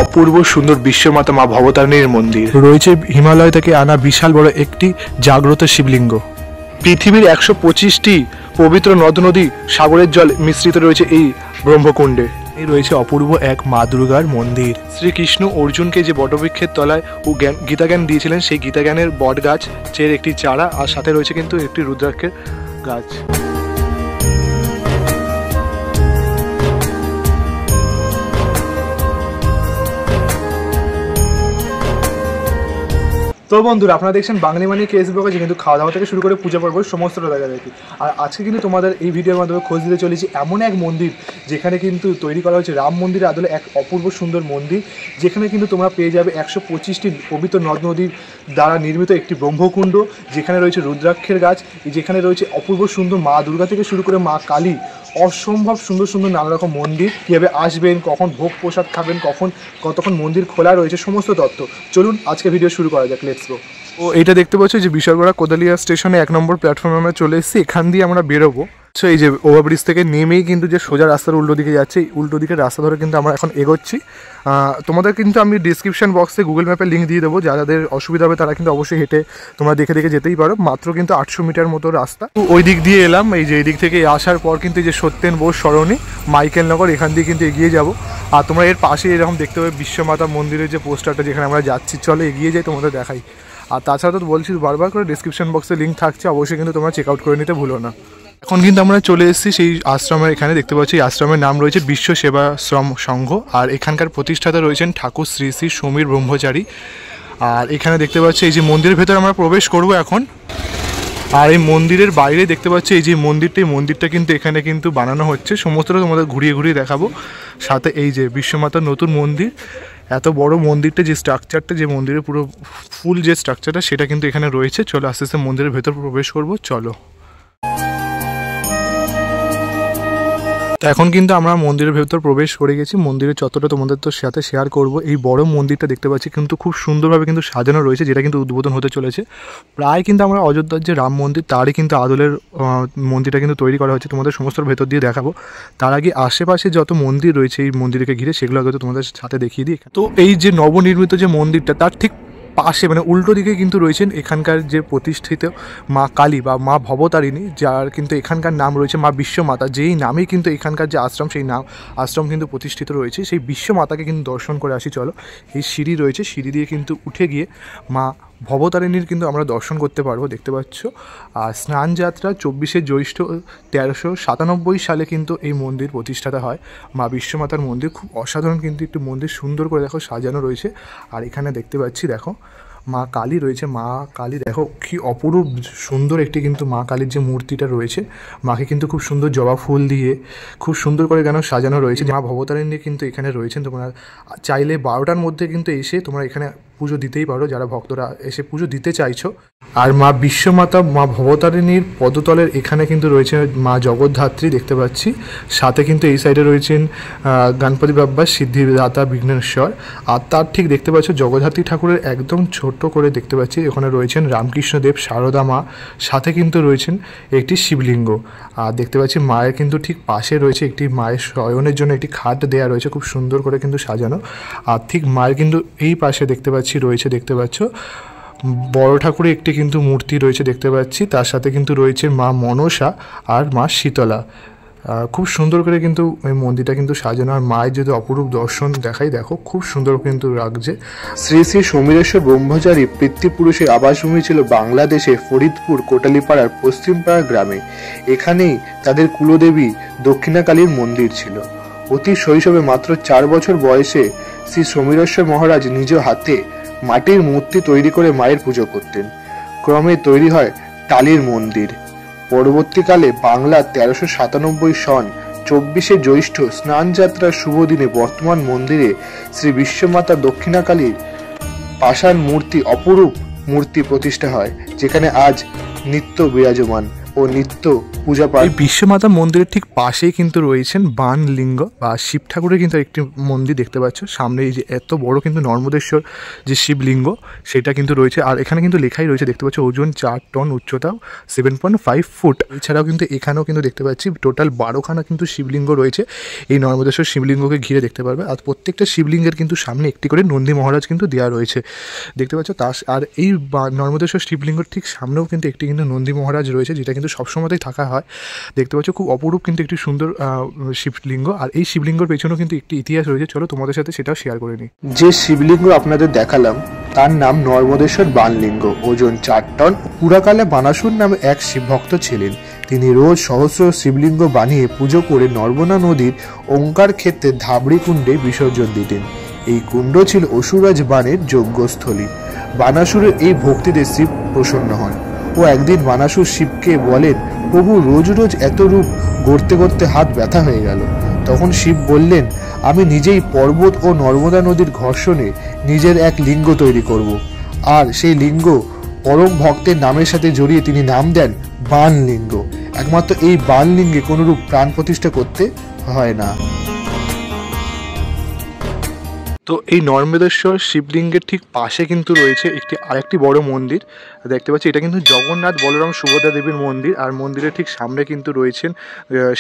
অপূর্ব সুন্দর বিশ্বমাতা মা ভবতারিণীর মন্দির রয়েছে। হিমালয় থেকে আনা বিশাল বড় একটি জাগ্রত শিবলিঙ্গ। পৃথিবীর 125টি পবিত্র নদ নদী সাগরের জল মিশ্রিত রয়েছে এই ব্রহ্মকুণ্ডে। এই রয়েছে অপূর্ব এক মা দুর্গার মন্দির। শ্রীকৃষ্ণ অর্জুনকে যে বটবৃক্ষের তলায় গীতাজ্ঞান দিয়েছিলেন, সেই গীতাজ্ঞানের বট গাছ চের একটি চারা, আর সাথে রয়েছে কিন্তু একটি রুদ্রাক্ষের গাছ। তো বন্ধুরা, আপনারা দেখছেন বাঙালি মানি কেস ব্লগে, কিন্তু খাওয়া দাওয়া থেকে শুরু করে পূজা পর্ব সমস্তটা দেখা যায়। আর আজকে কিন্তু তোমাদের এই ভিডিওর মাধ্যমে খোঁজ দিতে চলেছি এমন এক মন্দির যেখানে কিন্তু তৈরি করা হয়েছে রাম মন্দিরের আদলে এক অপূর্ব সুন্দর মন্দির, যেখানে কিন্তু তোমরা পেয়ে যাবে 125টি পবিত্র নদ নদীর দ্বারা নির্মিত একটি ব্রহ্মকুণ্ড, যেখানে রয়েছে রুদ্রাক্ষের গাছ, যেখানে রয়েছে অপূর্ব সুন্দর মা দুর্গা থেকে শুরু করে মা কালী, অসম্ভব সুন্দর সুন্দর নানা রকম মন্দির। কীভাবে আসবেন, কখন ভোগ প্রসাদ খাবেন, কতক্ষণ মন্দির খোলা রয়েছে, সমস্ত তথ্য। চলুন আজকে ভিডিও শুরু করা যাক, লেটস গো। ও এইটা দেখতে পাচ্ছ যে বিশালগড়া কোদালিয়া স্টেশনে 1 নম্বর প্ল্যাটফর্মে আমরা চলে এসেছি। এখান দিয়ে আমরা বেরোবো। সো এই যে ওভারব্রিজ থেকে নেমেই কিন্তু যে সোজা রাস্তার উল্টো দিকে যাচ্ছে, এই উল্টো দিকের রাস্তা ধরে কিন্তু আমরা এখন এগোচ্ছি। তোমাদের কিন্তু আমি ডিসক্রিপশন বক্সে গুগল ম্যাপের লিঙ্ক দিয়ে দেবো, যাদের অসুবিধা হবে তারা কিন্তু অবশ্যই হেঁটে তোমরা দেখে দেখে যেতেই পারো। মাত্র কিন্তু 800 মিটার মতো রাস্তা। ওই দিক দিয়ে এলাম। এই যে এই দিক থেকে আসার পর কিন্তু এই যে সত্যেন বোস সরণি মাইকেল নগর, এখান দিয়ে কিন্তু এগিয়ে যাব। আর তোমরা এর পাশে এরকম দেখতে পাবে বিশ্বমাতা মন্দিরের যে পোস্টারটা, যেখানে আমরা যাচ্ছি। চলো এগিয়ে যাই, তোমাদের দেখাই। আর তাছাড়া তো বলছি বারবার করে, ডিসক্রিপশন বক্সে লিঙ্ক থাকছে, অবশ্যই কিন্তু তোমরা চেক আউট করে নিতে ভুলো না। এখন কিন্তু আমরা চলে এসেছি সেই আশ্রমের এখানে। দেখতে পাচ্ছি এই আশ্রমের নাম রয়েছে বিশ্ব সেবাশ্রম সংঘ, আর এখানকার প্রতিষ্ঠাতা রয়েছেন ঠাকুর শ্রী শ্রী সমীর ব্রহ্মচারী। আর এখানে দেখতে পাচ্ছি এই যে মন্দিরের ভেতরে আমরা প্রবেশ করব এখন। আর এই মন্দিরের বাইরে দেখতে পাচ্ছি এই যে মন্দিরটা কিন্তু এখানে কিন্তু বানানো হচ্ছে। সমস্তটা তোমাদের ঘুরিয়ে ঘুরিয়ে দেখাবো। সাথে এই যে বিশ্বমাতার নতুন মন্দির, এত বড় মন্দিরটা, যে স্ট্রাকচারটা, যে মন্দিরের পুরো ফুল যে স্ট্রাকচারটা, সেটা কিন্তু এখানে রয়েছে। চলো আস্তে আস্তে মন্দিরের ভেতর প্রবেশ করব, চলো। এখন কিন্তু আমরা মন্দিরের ভেতর প্রবেশ করে গেছি। মন্দিরের চত্বরটা তোমাদের তো সাথে শেয়ার করব। এই বড় মন্দিরটা দেখতে পাচ্ছি কিন্তু খুব সুন্দরভাবে কিন্তু সাজানো রয়েছে, যেটা কিন্তু উদ্বোধন হতে চলেছে। প্রায় কিন্তু আমরা অযোধ্যার যে রাম মন্দির, তারই কিন্তু আদলের মন্দিরটা কিন্তু তৈরি করা হচ্ছে। তোমাদের সমস্ত ভেতর দিয়ে দেখাবো। তার আগে আশেপাশে যত মন্দির রয়েছে এই মন্দিরকে ঘিরে, সেগুলো আগে তোমাদের সাথে দেখিয়ে দিই। তো এই যে নবনির্মিত যে মন্দিরটা, তার ঠিক পাশে মানে উল্টো দিকে কিন্তু রয়েছেন এখানকার যে প্রতিষ্ঠিত মা কালী বা মা ভবতারিণী, যার কিন্তু এখানকার নাম রয়েছে মা বিশ্বমাতা। যেই নামেই কিন্তু এখানকার যে আশ্রম, সেই আশ্রম কিন্তু প্রতিষ্ঠিত রয়েছে। সেই বিশ্বমাতাকে কিন্তু দর্শন করে আসি, চলো। এই সিঁড়ি রয়েছে, সিঁড়ি দিয়ে কিন্তু উঠে গিয়ে মা ভবতারিণীর কিন্তু আমরা দর্শন করতে পারবো, দেখতে পাচ্ছ। আর স্নান যাত্রা 24শে জ্যৈষ্ঠ 1397 সালে কিন্তু এই মন্দির প্রতিষ্ঠাতা হয়। মা বিশ্বমাতার মন্দির খুব অসাধারণ কিন্তু একটু মন্দির, সুন্দর করে দেখো সাজানো রয়েছে। আর এখানে দেখতে পাচ্ছি দেখো মা কালী রয়েছে। মা কালী দেখো কি অপরূপ সুন্দর একটি কিন্তু মা কালীর যে মূর্তিটা রয়েছে, মাকে কিন্তু খুব সুন্দর জবা ফুল দিয়ে খুব সুন্দর করে কেন সাজানো রয়েছে। মা ভবতারিণী কিন্তু এখানে রয়েছেন। তোমরা চাইলে 12টার মধ্যে কিন্তু এসে তোমরা এখানে পুজো দিতেই পারো, যারা ভক্তরা এসে পুজো দিতে চাইছো। আর মা বিশ্বমাতা মা ভবতারিণীর পদতলের এখানে কিন্তু রয়েছে মা জগদ্ধাত্রী, দেখতে পাচ্ছি। সাথে কিন্তু এই সাইডে রয়েছেন গণপতি বাপ্পা, সিদ্ধিদাতা, বিঘ্নেশ্বর। আর তার ঠিক দেখতে পাচ্ছ জগদ্ধাত্রী ঠাকুরের একদম ছোট্ট করে দেখতে পাচ্ছি ওখানে রয়েছেন রামকৃষ্ণদেব, শারদা মা। সাথে কিন্তু রয়েছেন একটি শিবলিঙ্গ। আর দেখতে পাচ্ছি মায়ের কিন্তু ঠিক পাশে রয়েছে একটি মায়ের শয়নের জন্য একটি খাট দেয়া রয়েছে, খুব সুন্দর করে কিন্তু সাজানো। আর ঠিক মায়ের কিন্তু এই পাশে দেখতে পাচ্ছি রয়েছে, দেখতে পাচ্ছ বড় ঠাকুরের একটি কিন্তু মূর্তি রয়েছে, দেখতে পাচ্ছি। তার সাথে কিন্তু রয়েছে মা মনসা আর মা শীতলা। খুব সুন্দর করে কিন্তু এই মন্দিরটা কিন্তু সাজানো। আর মায়ের যদি অপরূপ দর্শন দেখাই, দেখো খুব সুন্দর কিন্তু লাগছে। শ্রী শ্রী সমীরেশ্বর ব্রহ্মচারী পিতৃপুরুষের আবাসভূমি ছিল বাংলাদেশে ফরিদপুর কোটালীপাড়ার পশ্চিমপাড়া গ্রামে। এখানেই তাদের কুলদেবী দক্ষিণাকালীর মন্দির ছিল। অতি শৈশবে মাত্র 4 বছর বয়সে শ্রী সমীরেশ্বর মহারাজ নিজ হাতে মাটির মূর্তি তৈরি করে মায়ের পুজো করতেন। ক্রমে তৈরি হয় টালির মন্দির। পরবর্তীকালে বাংলা 1397 সন 24শে জ্যৈষ্ঠ স্নান যাত্রার শুভ দিনে বর্তমান মন্দিরে শ্রী বিশ্বমাতা দক্ষিণাকালীর পাষাণ মূর্তি, অপরূপ মূর্তি প্রতিষ্ঠা হয়, যেখানে আজ নিত্য বিরাজমান ও নিত্য পূজা পাঠ। এই বিশ্বমাতা মন্দিরের ঠিক পাশেই কিন্তু রয়েছেন বাণলিঙ্গ বা শিব ঠাকুরের কিন্তু একটি মন্দির দেখতে পাচ্ছ। সামনে এই যে এত বড় কিন্তু নর্মদেশ্বর যে শিবলিঙ্গ সেটা কিন্তু রয়েছে। আর এখানে কিন্তু লেখাই রয়েছে দেখতে পাচ্ছ, ওজন 4 টন, উচ্চতা 7.5 ফুট। এছাড়াও কিন্তু এখানেও কিন্তু দেখতে পাচ্ছি টোটাল 12খানা কিন্তু শিবলিঙ্গ রয়েছে এই নর্মদেশ্বর শিবলিঙ্গকে ঘিরে দেখতে পারবে। আর প্রত্যেকটা শিবলিঙ্গের কিন্তু সামনে একটি করে নন্দী মহারাজ কিন্তু দেওয়া রয়েছে দেখতে পাচ্ছ। আর এই নর্মদেশ্বর শিবলিঙ্গর ঠিক সামনেও কিন্তু একটি কিন্তু নন্দী মহারাজ রয়েছে, যেটা কিন্তু সবসময়তেই থাকা হয় দেখতে পাচ্ছ। খুব অপরূপ কিন্তু একটি সুন্দর শিবলিঙ্গ। আর এই শিবলিঙ্গর পেছনেও কিন্তু একটি ইতিহাস রয়েছে, চলো তোমাদের সাথে সেটাও শেয়ার করে নিই। যে শিবলিঙ্গ আপনাদের দেখালাম তার নাম নর্মদেশ্বর বাণলিঙ্গ, ওজন 4 টন। পুরাকালে বানাসুর নামে এক শিবভক্ত ছিলেন। তিনি রোজ সহস্র শিবলিঙ্গ বানিয়ে পুজো করে নর্মদা নদীর ওঙ্কার ক্ষেত্রে ধাবড়ি কুণ্ডে বিসর্জন দিতেন। এই কুণ্ড ছিল অসুরাজ বাণের যজ্ঞস্থলী। বানাসুরের এই ভক্তিতে শিব প্রসন্ন হন ও একদিন বানাসুর শিবকে বলেন, প্রভু রোজ রোজ এত রূপ গড়তে গড়তে হাত ব্যথা হয়ে গেল। তখন শিব বললেন, আমি নিজেই পর্বত ও নর্মদা নদীর ঘর্ষণে নিজের এক লিঙ্গ তৈরি করব। আর সেই লিঙ্গ পরম ভক্তের নামের সাথে জড়িয়ে তিনি নাম দেন বাণলিঙ্গ। একমাত্র এই বাণলিঙ্গে কোনরূপ প্রাণ প্রতিষ্ঠা করতে হয় না। তো এই নর্মদেশ্বর শিবলিঙ্গের ঠিক পাশে কিন্তু রয়েছে আরেকটি বড় মন্দির দেখতে পাচ্ছি। এটা কিন্তু জগন্নাথ বলরাম সুভদ্রা দেবীর মন্দির। আর মন্দিরের ঠিক সামনে কিন্তু রয়েছেন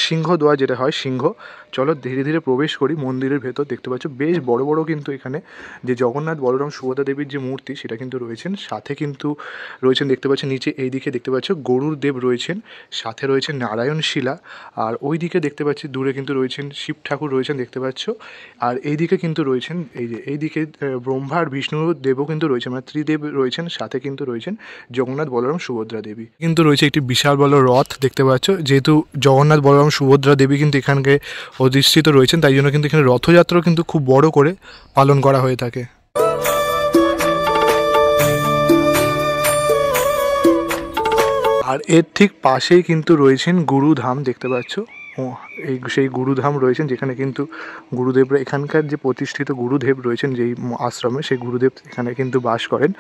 সিংহদ্বার, যেটা হয় সিংহ। চলো ধীরে ধীরে প্রবেশ করি মন্দিরের ভেতর। দেখতে পাচ্ছ বেশ বড় বড় কিন্তু এখানে যে জগন্নাথ বলরাম সুভদ্রা দেবীর যে মূর্তি সেটা কিন্তু রয়েছেন। সাথে কিন্তু রয়েছেন দেখতে পাচ্ছ নিচে এই দিকে দেখতে পাচ্ছ গরুর দেব রয়েছেন, সাথে রয়েছে নারায়ণ শিলা। আর ওই দিকে দেখতে পাচ্ছি দূরে কিন্তু রয়েছেন শিব ঠাকুর রয়েছেন দেখতে পাচ্ছ। আর এই দিকে কিন্তু রয়েছেন এইদিকে ব্রহ্মা আর বিষ্ণু দেবও কিন্তু রয়েছে, মানে ত্রিদেব রয়েছেন। সাথে কিন্তু রয়েছেন জগন্নাথ বলরাম সুভদ্রা দেবী। কিন্তু রয়েছে একটি বিশাল বড় রথ দেখতে পাচ্ছ। যেহেতু জগন্নাথ বলরাম সুভদ্রা দেবী কিন্তু এখানকে অধিষ্ঠিত রয়েছেন, তাই জন্য কিন্তু এখানে রথযাত্রাও কিন্তু খুব বড় করে পালন করা হয়ে থাকে। আর এর ঠিক পাশেই কিন্তু রয়েছেন গুরুধাম দেখতে পাচ্ছ। সেই গুরুধাম রয়েছেন, যেখানে কিন্তু গুরুদেবরা এখানকার যে প্রতিষ্ঠিত গুরুদেব রয়েছেন যেই আশ্রমে, সেই গুরুদেব এখানে কিন্তু বাস করেন।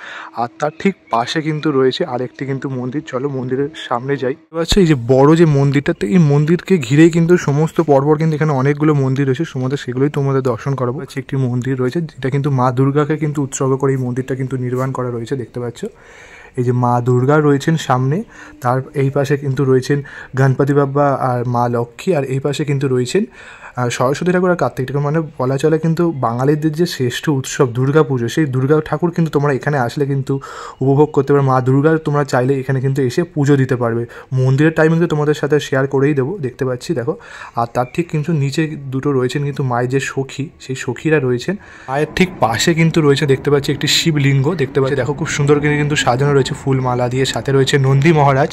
আর তার ঠিক পাশে কিন্তু রয়েছে আরেকটি কিন্তু মন্দির। চলো মন্দিরের সামনে যাই। আচ্ছা, এই যে বড় যে মন্দিরটাতে, এই মন্দিরকে ঘিরেই কিন্তু সমস্ত পরপর কিন্তু এখানে অনেকগুলো মন্দির রয়েছে। সেগুলোই তোমাদের দর্শন করাবো। একটি মন্দির রয়েছে যেটা কিন্তু মা দুর্গাকে কিন্তু উৎসর্গ করে এই মন্দিরটা কিন্তু নির্মাণ করা রয়েছে দেখতে পাচ্ছ। এই যে মা দুর্গা রয়েছেন সামনে, তার এই পাশে কিন্তু রয়েছেন গণপতি বাবা আর মা লক্ষ্মী। আর এই পাশে কিন্তু রয়েছেন সরস্বতী ঠাকুর আর কার্তিক ঠাকুর। মানে বলা চলে কিন্তু বাঙালিদের যে শ্রেষ্ঠ উৎসব দুর্গা পুজো, সেই দুর্গা ঠাকুর কিন্তু তোমরা এখানে আসলে কিন্তু উপভোগ করতে পারবে। মা দুর্গার তোমরা চাইলে এখানে কিন্তু এসে পুজো দিতে পারবে। মন্দিরের টাইমিং তো তোমাদের সাথে শেয়ার করেই দেবো, দেখতে পাচ্ছি দেখো। আর তার ঠিক কিন্তু নিচে দুটো রয়েছেন কিন্তু মায়ের যে সখী, সেই সখীরা রয়েছেন। মায়ের ঠিক পাশে কিন্তু রয়েছে দেখতে পাচ্ছি একটি শিবলিঙ্গ দেখতে পাচ্ছি। দেখো খুব সুন্দর করে কিন্তু সাজানো রয়েছে ফুল মালা দিয়ে। সাথে রয়েছে নন্দী মহারাজ।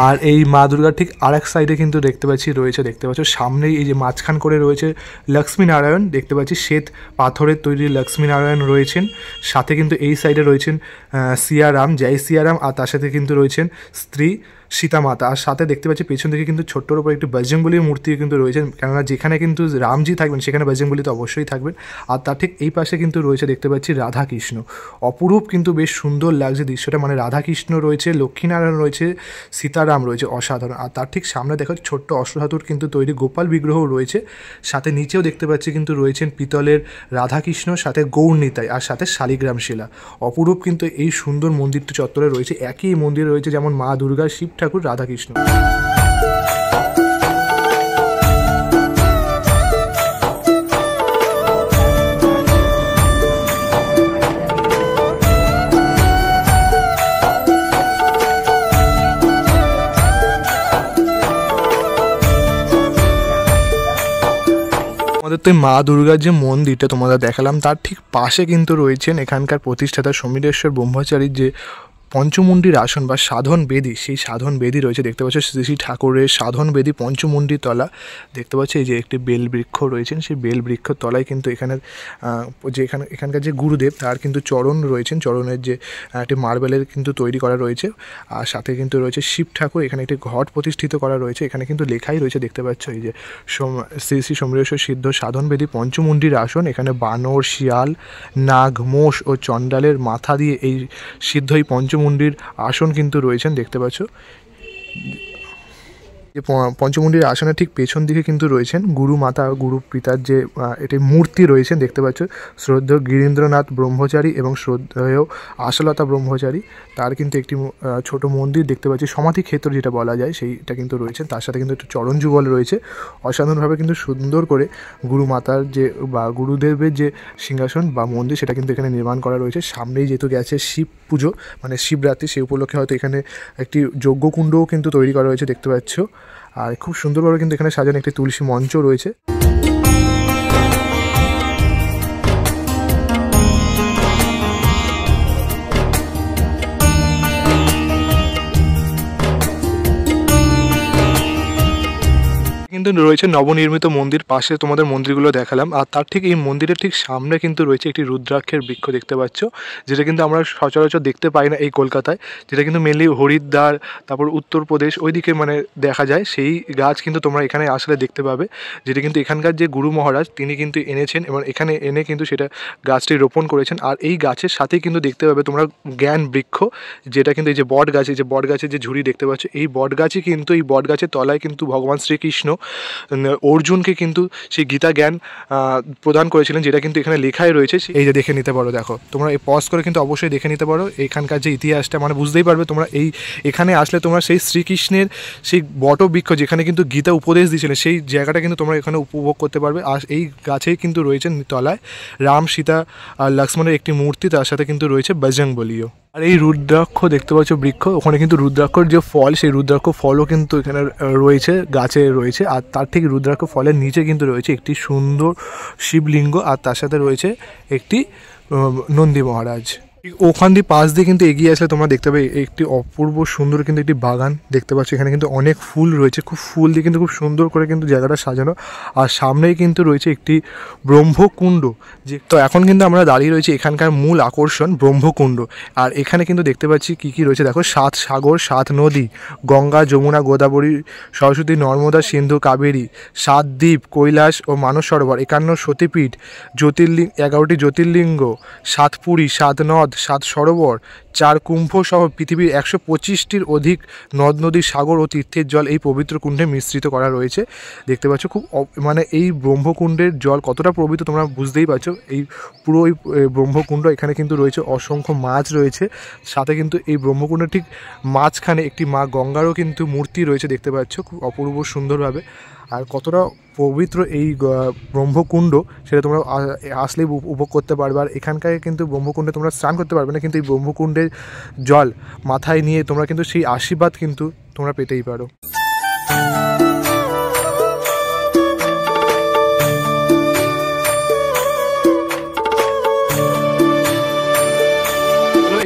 আর এই মা দুর্গার ঠিক আরেক সাইডে কিন্তু দেখতে পাচ্ছি দেখতে পাচ্ছ সামনেই এই যে মাঝখান করে রয়েছে লক্ষ্মী নারায়ণ দেখতে পাচ্ছি। শ্বেত পাথরের তৈরি লক্ষ্মী নারায়ণ রয়েছেন। সাথে কিন্তু এই সাইডে রয়েছেন সিয়ারাম, জয় সিয়ারাম। আর তার সাথে কিন্তু রয়েছেন স্ত্রী সীতামাতা। আর সাথে দেখতে পাচ্ছি পেছন থেকে কিন্তু ছোট্টর উপর একটি বজরংবলীর মূর্তি কিন্তু রয়েছেন, কেননা যেখানে কিন্তু রামজি থাকবেন সেখানে বজরংবলী তো অবশ্যই থাকবেন। আর তার ঠিক এই পাশে কিন্তু রয়েছে দেখতে পাচ্ছি রাধাকৃষ্ণ। অপরূপ কিন্তু বেশ সুন্দর লাগছে দৃশ্যটা, মানে রাধাকৃষ্ণ রয়েছে, লক্ষ্মীনারায়ণ রয়েছে, সীতারাম রয়েছে, অসাধারণ। আর তার ঠিক সামনে দেখো ছোট্ট অষ্টধাতুর কিন্তু তৈরি গোপাল বিগ্রহ রয়েছে। সাথে নিচেও দেখতে পাচ্ছি কিন্তু রয়েছেন পিতলের রাধাকৃষ্ণ, সাথে গৌরনিতাই, আর সাথে শালিগ্রাম শিলা। অপরূপ কিন্তু এই সুন্দর মন্দিরটি চত্বরে রয়েছে। একই মন্দিরে রয়েছে যেমন মা দুর্গা, শিব ঠাকুর, রাধাকৃষ্ণ। আমাদের তো মা দুর্গার যে মন্দিরটা তোমাদের দেখালাম, তার ঠিক পাশে কিন্তু রয়েছেন এখানকার প্রতিষ্ঠাতা সমীরেশ্বর ব্রহ্মচারীর যে পঞ্চমুণ্ডির আসন বা সাধন বেদী, সেই সাধন বেদী রয়েছে দেখতে পাচ্ছ। শ্রী শ্রী ঠাকুরের সাধন বেদী পঞ্চমুণ্ডির তলা দেখতে পাচ্ছ। এই যে একটি বেল বৃক্ষ রয়েছেন, সেই বেল বৃক্ষর তলায় কিন্তু এখানকার যে গুরুদেব তার কিন্তু চরণ রয়েছেন। চরণের যে একটি মার্বেলের কিন্তু তৈরি করা রয়েছে। আর সাথে কিন্তু রয়েছে শিব ঠাকুর। এখানে একটি ঘট প্রতিষ্ঠিত করা রয়েছে। এখানে কিন্তু লেখাই রয়েছে দেখতে পাচ্ছ, এই যে শ্রী শ্রী সমীরেশ্বর সিদ্ধ সাধন বেদী পঞ্চমুণ্ডির আসন। এখানে বানর, শিয়াল, নাগ, মোষ ও চণ্ডালের মাথা দিয়ে এই সিদ্ধ এই পঞ্চমুণ্ডির আসন কিন্তু রয়েছেন দেখতে পাচ্ছ। যে পঞ্চমুণ্ডির আসনের ঠিক পেছন দিকে কিন্তু রয়েছেন গুরু মাতা গুরু পিতার যে এটি মূর্তি রয়েছেন দেখতে পাচ্ছ, শ্রদ্ধেয় গিরীন্দ্রনাথ ব্রহ্মচারী এবং শ্রদ্ধেয় আশালতা ব্রহ্মচারী, তার কিন্তু একটি ছোট মন্দির দেখতে পাচ্ছি, সমাধি ক্ষেত্র যেটা বলা যায় সেইটা কিন্তু রয়েছে। তার সাথে কিন্তু একটু চরণ যুগল রয়েছে। অসাধারণভাবে কিন্তু সুন্দর করে গুরু মাতার যে বা গুরুদেবের যে সিংহাসন বা মন্দির সেটা কিন্তু এখানে নির্মাণ করা রয়েছে। সামনেই যেহেতু গেছে শিব পুজো মানে শিবরাত্রি, সেই উপলক্ষে হয়তো এখানে একটি যজ্ঞকুণ্ডও কিন্তু তৈরি করা হয়েছে দেখতে পাচ্ছ। আর খুব সুন্দরভাবে কিন্তু এখানে সাজানো একটি তুলসী মঞ্চ রয়েছে। কিন্তু রয়েছে নবনির্মিত মন্দির, পাশে তোমাদের মন্দিরগুলো দেখালাম। আর তার ঠিক এই মন্দিরের ঠিক সামনে কিন্তু রয়েছে একটি রুদ্রাক্ষের বৃক্ষ দেখতে পাচ্ছ, যেটা কিন্তু আমরা সচরাচর দেখতে পাই না এই কলকাতায়, যেটা কিন্তু মেনলি হরিদ্বার তারপর উত্তরপ্রদেশ ওইদিকে মানে দেখা যায়। সেই গাছ কিন্তু তোমরা এখানে আসলে দেখতে পাবে, যেটা কিন্তু এখানকার যে গুরু মহারাজ তিনি কিন্তু এনেছেন এবং এখানে এনে কিন্তু সেটা গাছটি রোপণ করেছেন। আর এই গাছের সাথেই কিন্তু দেখতে পাবে তোমরা জ্ঞান বৃক্ষ, যেটা কিন্তু এই যে বট গাছ, এই যে বট গাছের যে ঝুড়ি দেখতে পাচ্ছ, এই বট গাছই কিন্তু এই বট গাছের তলায় কিন্তু ভগবান শ্রীকৃষ্ণ অর্জুনকে কিন্তু সেই গীতা জ্ঞান প্রদান করেছিলেন, যেটা কিন্তু এখানে লেখাই রয়েছে। এই যে দেখে নিতে পারো, দেখো তোমরা এই পজ করে কিন্তু অবশ্যই দেখে নিতে পারো এখানকার যে ইতিহাসটা, মানে বুঝতেই পারবে তোমরা এখানে আসলে তোমরা সেই শ্রীকৃষ্ণের সেই বটবৃক্ষ যেখানে কিন্তু গীতা উপদেশ দিয়েছিলেন সেই জায়গাটা কিন্তু তোমরা এখানে উপভোগ করতে পারবে। আর এই গাছেই কিন্তু রয়েছে তলায় রাম সীতা আর লক্ষ্মণের একটি মূর্তি, তার সাথে কিন্তু রয়েছে বজরংবলীও। আর এই রুদ্রাক্ষ দেখতে পাচ্ছ বৃক্ষ, ওখানে কিন্তু রুদ্রাক্ষর যে ফল সেই রুদ্রাক্ষ ফলও কিন্তু এখানে রয়েছে, গাছে রয়েছে। আর তার ঠিক রুদ্রাক্ষ ফলের নিচে কিন্তু রয়েছে একটি সুন্দর শিবলিঙ্গ, আর তার সাথে রয়েছে একটি নন্দী মহারাজ। ওখান দিয়ে পাশ দিয়ে কিন্তু এগিয়ে আসলে তোমরা দেখতে পাবে একটি অপূর্ব সুন্দর কিন্তু একটি বাগান দেখতে পাচ্ছ। এখানে কিন্তু অনেক ফুল রয়েছে, খুব ফুল দিয়ে কিন্তু খুব সুন্দর করে কিন্তু জায়গাটা সাজানো। আর সামনেই কিন্তু রয়েছে একটি ব্রহ্মকুণ্ড, যে তো এখন কিন্তু আমরা দাঁড়িয়ে রয়েছি এখানকার মূল আকর্ষণ ব্রহ্মকুণ্ড। আর এখানে কিন্তু দেখতে পাচ্ছি কী কী রয়েছে, দেখো 7 সাগর 7 নদী, গঙ্গা যমুনা গোদাবরী সরস্বতী নর্মদা সিন্ধু কাবেরী, 7 দ্বীপ কৈলাস ও মানস সরোবর, 51 সতীপীঠ, জ্যোতির্লিঙ্গ 11টি জ্যোতির্লিঙ্গ, 7 পুরী, 7 নদ, 7 সরোবর, 4 কুম্ভ সহ পৃথিবীর 125টির অধিক নদ নদী সাগর ও তীর্থের জল এই পবিত্র কুণ্ডে মিশ্রিত করা রয়েছে দেখতে পাচ্ছ। খুব মানে এই ব্রহ্মকুণ্ডের জল কতটা পবিত্র তোমরা বুঝতেই পারছো। এই পুরো এই ব্রহ্মকুণ্ড, এখানে কিন্তু রয়েছে অসংখ্য মাছ রয়েছে, সাথে কিন্তু এই ব্রহ্মকুণ্ডের ঠিক মাঝখানে একটি মা গঙ্গারও কিন্তু মূর্তি রয়েছে দেখতে পাচ্ছ খুব অপূর্ব সুন্দরভাবে। আর কতটা পবিত্র এই ব্রহ্মকুণ্ড সেটা তোমরা আসলেই উপভোগ করতে পারবে। আর এখানকার কিন্তু ব্রহ্মকুণ্ডে তোমরা স্নান করতে পারবে না, কিন্তু এই ব্রহ্মকুণ্ডের জল মাথায় নিয়ে তোমরা কিন্তু সেই আশীর্বাদ কিন্তু তোমরা পেতেই পারো।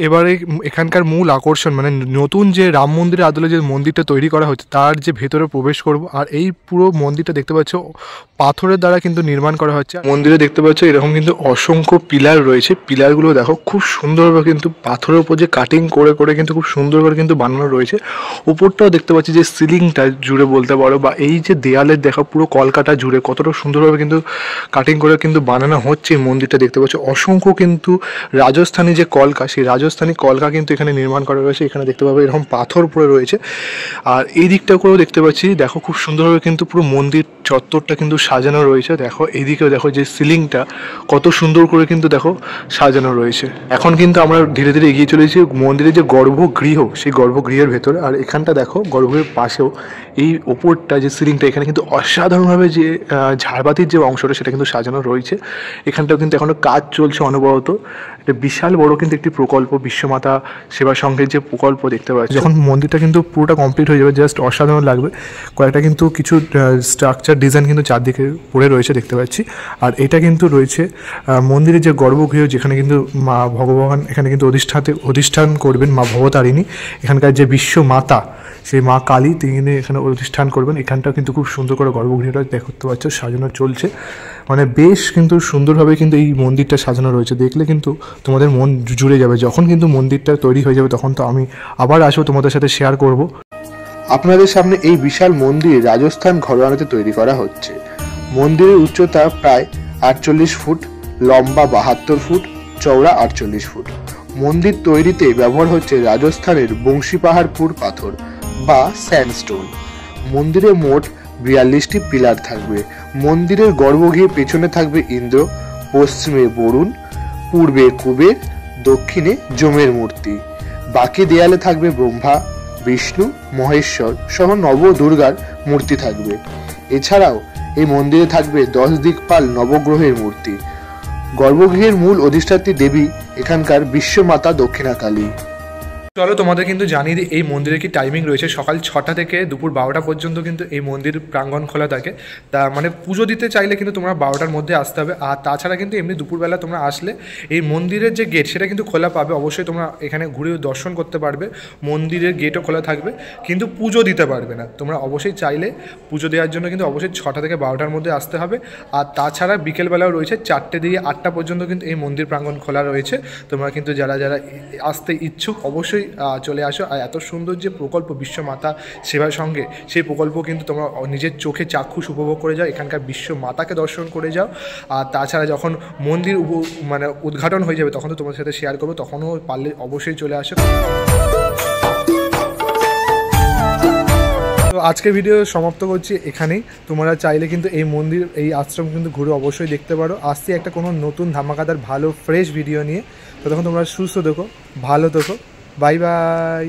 এবারে এখানকার মূল আকর্ষণ মানে নতুন যে রাম মন্দিরের আদলে যে মন্দিরটা তৈরি করা হচ্ছে তার যে ভেতরে প্রবেশ করব। আর এই পুরো মন্দিরটা দেখতে পাচ্ছ পাথরের দ্বারা কিন্তু নির্মাণ করা হচ্ছে। মন্দিরে দেখতে পাচ্ছ এরকম কিন্তু অসংখ্য পিলার রয়েছে, পিলারগুলো দেখো খুব সুন্দরভাবে কিন্তু পাথরের উপর যে কাটিং করে করে কিন্তু খুব সুন্দর করে কিন্তু বানানো রয়েছে। উপরটাও দেখতে পাচ্ছি যে সিলিংটা জুড়ে বলতে পারো বা এই যে দেয়ালের দেখো পুরো কলকাটা জুড়ে কতটা সুন্দরভাবে কিন্তু কাটিং করে কিন্তু বানানো হচ্ছে এই মন্দিরটা দেখতে পাচ্ছ। অসংখ্য কিন্তু রাজস্থানী যে কলকা সেই রাজস্থানী কলকা কিন্তু এখানে নির্মাণ করা রয়েছে, এখানে দেখতে পাবে এরকম পাথর পড়ে রয়েছে। আর এই দিকটা করেও দেখতে পাচ্ছি দেখো খুব সুন্দরভাবে কিন্তু পুরো মন্দির চত্বরটা কিন্তু সাজানো রয়েছে। দেখো এইদিকেও দেখো যে সিলিংটা কত সুন্দর করে কিন্তু দেখো সাজানো রয়েছে। এখন কিন্তু আমরা ধীরে ধীরে এগিয়ে চলেছি মন্দিরের যে গর্ভগৃহ সেই গর্ভগৃহের ভেতরে। আর এখানটা দেখো গর্ভগৃহের পাশেও এই ওপরটা যে সিলিংটা এখানে কিন্তু অসাধারণভাবে যে ঝাড়বাতির যে অংশটা সেটা কিন্তু সাজানো রয়েছে। এখানটাও কিন্তু এখনও কাজ চলছে অনবরত। এটা বিশাল বড় কিন্তু একটি প্রকল্প, বিশ্বমাতা সেবা সংঘের যে প্রকল্প দেখতে পাচ্ছি। যখন মন্দিরটা কিন্তু পুরোটা কমপ্লিট হয়ে যাবে জাস্ট অসাধারণ লাগবে। কয়েকটা কিন্তু কিছু স্ট্রাকচার ডিজাইন কিন্তু চারদিকে পড়ে রয়েছে দেখতে পাচ্ছি। আর এটা কিন্তু রয়েছে মন্দিরের যে গর্ভগৃহ যেখানে কিন্তু মা ভগবান এখানে কিন্তু অধিষ্ঠান করবেন, মা ভবতারিণী এখানকার যে বিশ্বমাতা সেই মা কালী তিনি এখানে অধিষ্ঠান করবেন। এখানটাও কিন্তু খুব সুন্দর করে গর্ভগৃহটা দেখতে পাচ্ছ সাজানো চলছে, মানে বেশ কিন্তু সুন্দরভাবে কিন্তু এই মন্দিরটা সাজানো রয়েছে। দেখলে কিন্তু তোমাদের মন জুড়ে যাবে। যখন কিন্তু মন্দিরটা তৈরি হয়ে যাবে তখন তো আমি আবার আসবো তোমাদের সাথে শেয়ার করব। আপনাদের সামনে এই বিশাল মন্দির রাজস্থান ঘরানাতে তৈরি করা হচ্ছে। মন্দিরের উচ্চতা প্রায় 48 ফুট, লম্বা 72 ফুট, চওড়া 48 ফুট। মন্দির তৈরিতে ব্যবহার হচ্ছে রাজস্থানের বংশীপাহাড়পুর পাথর বা স্যান্ডস্টোন। মন্দিরে মোট 42টি পিলার থাকবে। মন্দিরের গর্ভগৃহের পেছনে থাকবে ইন্দ্র, পশ্চিমে বরুণ, পূর্বে কুবের, দক্ষিণে যমের মূর্তি। বাকি দেয়ালে থাকবে ব্রহ্মা, বিষ্ণু, মহেশ্বর সহ নবদুর্গার মূর্তি থাকবে। এছাড়াও এই মন্দিরে থাকবে 10 দিকপাল নবগ্রহের মূর্তি। গর্ভগৃহের মূল অধিষ্ঠাত্রী দেবী এখানকার বিশ্বমাতা দক্ষিণাকালী। চলো তোমাদের কিন্তু জানিয়ে দিই এই মন্দিরের কি টাইমিং রয়েছে। সকাল 6টা থেকে দুপুর 12টা পর্যন্ত কিন্তু এই মন্দির প্রাঙ্গণ খোলা থাকে। তা মানে পুজো দিতে চাইলে কিন্তু তোমরা 12টার মধ্যে আসতে হবে। আর তাছাড়া কিন্তু এমনি দুপুরবেলা তোমরা আসলে এই মন্দিরের যে গেট সেটা কিন্তু খোলা পাবে। অবশ্যই তোমরা এখানে ঘুরে দর্শন করতে পারবে, মন্দিরের গেটও খোলা থাকবে, কিন্তু পুজো দিতে পারবে না। তোমরা অবশ্যই চাইলে পুজো দেওয়ার জন্য কিন্তু অবশ্যই 6টা থেকে 12টার মধ্যে আসতে হবে। আর তাছাড়া বিকেলবেলাও রয়েছে 4টে থেকে 8টা পর্যন্ত কিন্তু এই মন্দির প্রাঙ্গণ খোলা রয়েছে। তোমরা কিন্তু যারা যারা আসতে ইচ্ছুক অবশ্যই চলে আসো। আর এত সুন্দর যে প্রকল্প বিশ্বমাতা সেবার সঙ্গে, সেই প্রকল্প কিন্তু তোমরা নিজের চোখে চাক্ষুষ উপভোগ করে যাও, এখানকার বিশ্বমাতাকে দর্শন করে যাও। আর তাছাড়া যখন মন্দির মানে উদ্ঘাটন হয়ে যাবে তখন তো তোমার সাথে শেয়ার করবো, তখনও পারলে অবশ্যই চলে আসো। তো আজকে ভিডিও সমাপ্ত করছি এখানেই। তোমরা চাইলে কিন্তু এই মন্দির, এই আশ্রম কিন্তু ঘুরে অবশ্যই দেখতে পারো। আসছি একটা কোনো নতুন ধামাকাদার ভালো ফ্রেশ ভিডিও নিয়ে। ততক্ষণ তোমরা সুস্থ থেকো, ভালো থেকো, বাই বাই।